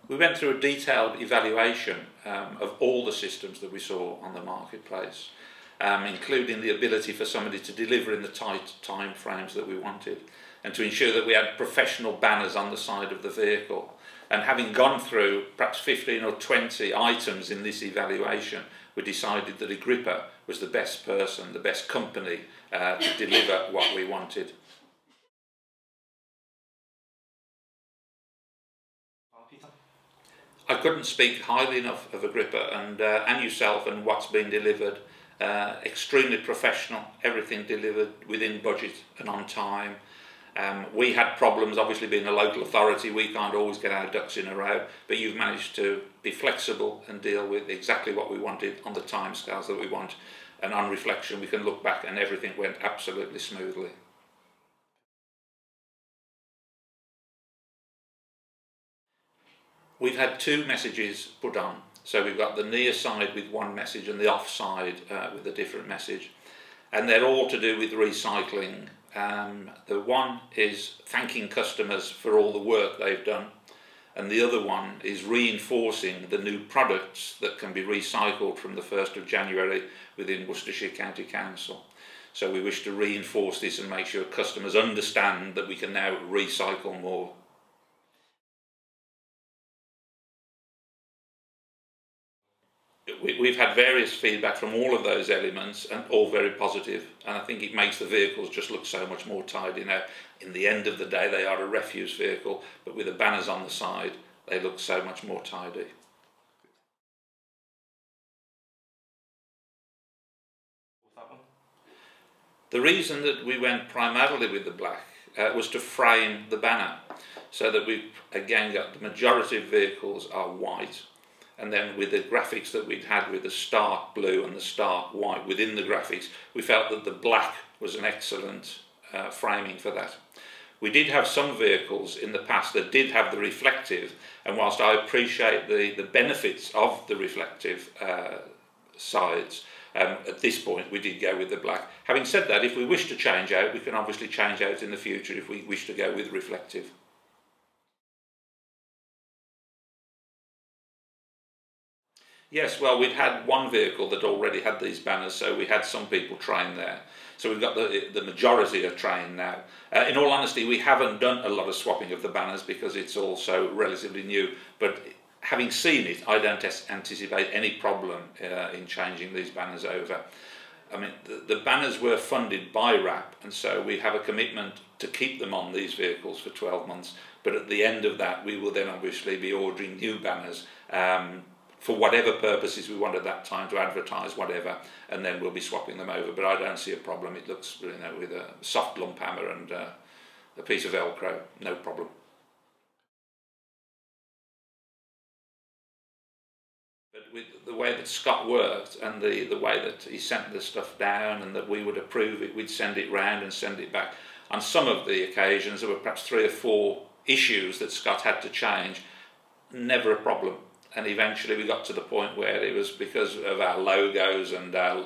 We went through a detailed evaluation of all the systems that we saw on the marketplace, including the ability for somebody to deliver in the tight time frames that we wanted, and to ensure that we had professional banners on the side of the vehicle. And having gone through perhaps 15 or 20 items in this evaluation, we decided that Agrippa was the best person, the best company to deliver what we wanted. I couldn't speak highly enough of Agrippa and yourself and what's been delivered. Extremely professional, everything delivered within budget and on time. We had problems, obviously being a local authority, we can't always get our ducks in a row, but you've managed to be flexible and deal with exactly what we wanted on the timescales that we want. And on reflection, we can look back and everything went absolutely smoothly. We've had two messages put on. So we've got the near side with one message and the off side with a different message. And they're all to do with recycling. The one is thanking customers for all the work they've done. And the other one is reinforcing the new products that can be recycled from the 1st of January within Worcestershire County Council. So we wish to reinforce this and make sure customers understand that we can now recycle more. We've had various feedback from all of those elements and all very positive, and I think it makes the vehicles just look so much more tidy now. In the end of the day they are a refuse vehicle, but with the banners on the side they look so much more tidy. The reason that we went primarily with the black was to frame the banner, so that we've again got the majority of vehicles are white. And then with the graphics that we'd had with the stark blue and the stark white within the graphics, we felt that the black was an excellent framing for that. We did have some vehicles in the past that did have the reflective, and whilst I appreciate the benefits of the reflective sides, at this point we did go with the black. Having said that, if we wish to change out, we can obviously change out in the future if we wish to go with reflective. Yes, well, we'd had one vehicle that already had these banners, so we had some people trained there. So we've got the majority are trained now. In all honesty, we haven't done a lot of swapping of the banners because it's also relatively new. But having seen it, I don't anticipate any problem in changing these banners over. I mean, the banners were funded by RAP, and so we have a commitment to keep them on these vehicles for 12 months. But at the end of that, we will then obviously be ordering new banners for whatever purposes we want at that time, to advertise whatever, and then we'll be swapping them over. But I don't see a problem. It looks, you know, with a soft lump hammer and a piece of Velcro, no problem. But with the way that Scott worked and the way that he sent the stuff down and that we would approve it, we'd send it round and send it back. On some of the occasions, there were perhaps 3 or 4 issues that Scott had to change. Never a problem. And eventually we got to the point where it was because of our logos and our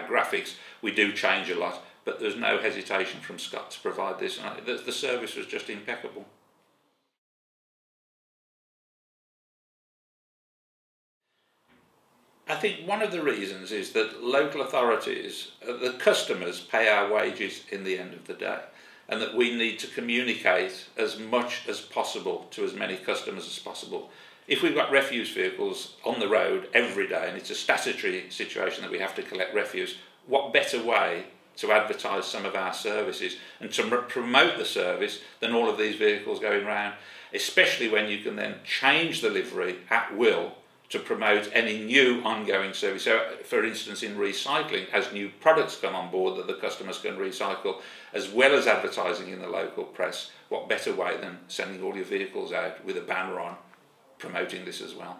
graphics, we do change a lot, but there's no hesitation from Scott to provide this. And the service was just impeccable. I think one of the reasons is that local authorities, the customers pay our wages in the end of the day, and that we need to communicate as much as possible to as many customers as possible. If we've got refuse vehicles on the road every day and it's a statutory situation that we have to collect refuse, what better way to advertise some of our services and to promote the service than all of these vehicles going around, especially when you can then change the livery at will to promote any new ongoing service. So, for instance, in recycling, as new products come on board that the customers can recycle, as well as advertising in the local press, what better way than sending all your vehicles out with a banner on promoting this as well.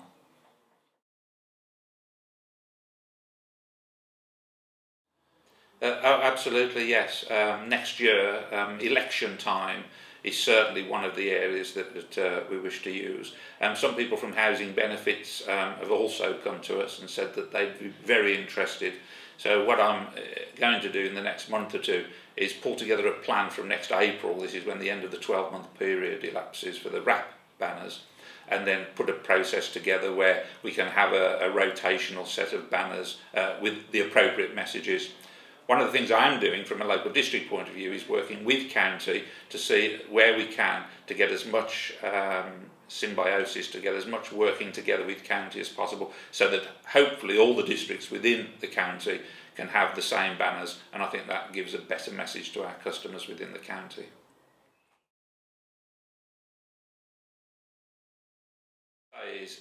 Oh, absolutely, yes. Next year, election time is certainly one of the areas that we wish to use. Some people from Housing Benefits have also come to us and said that they'd be very interested. So what I'm going to do in the next month or two is pull together a plan from next April. This is when the end of the 12-month period elapses for the RAP banners. and then put a process together where we can have a rotational set of banners with the appropriate messages. One of the things I'm doing from a local district point of view is working with county to see where we can to get as much symbiosis, to get as much working together with county as possible, so that hopefully all the districts within the county can have the same banners, and I think that gives a better message to our customers within the county.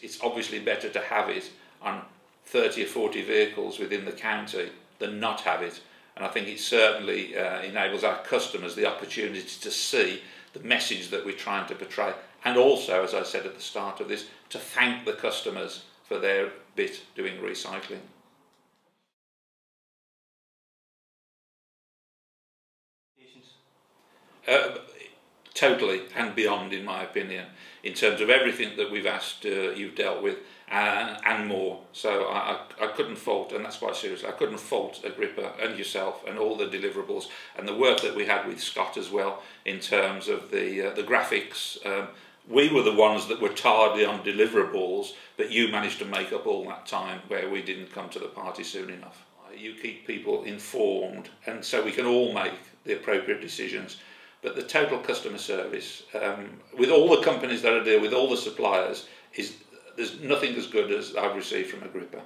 It's obviously better to have it on 30 or 40 vehicles within the county than not have it, and I think it certainly enables our customers the opportunity to see the message that we're trying to portray, and also, as I said at the start of this, to thank the customers for their bit doing recycling. Totally and beyond, in my opinion, in terms of everything that we've asked you've dealt with and more. So I couldn't fault, and that's quite serious, I couldn't fault Agrippa and yourself and all the deliverables and the work that we had with Scott as well in terms of the graphics. We were the ones that were tardy on deliverables, but you managed to make up all that time where we didn't come to the party soon enough. You keep people informed, and so we can all make the appropriate decisions. But the total customer service, with all the companies that I deal with, all the suppliers, there's nothing as good as I've received from Agrippa.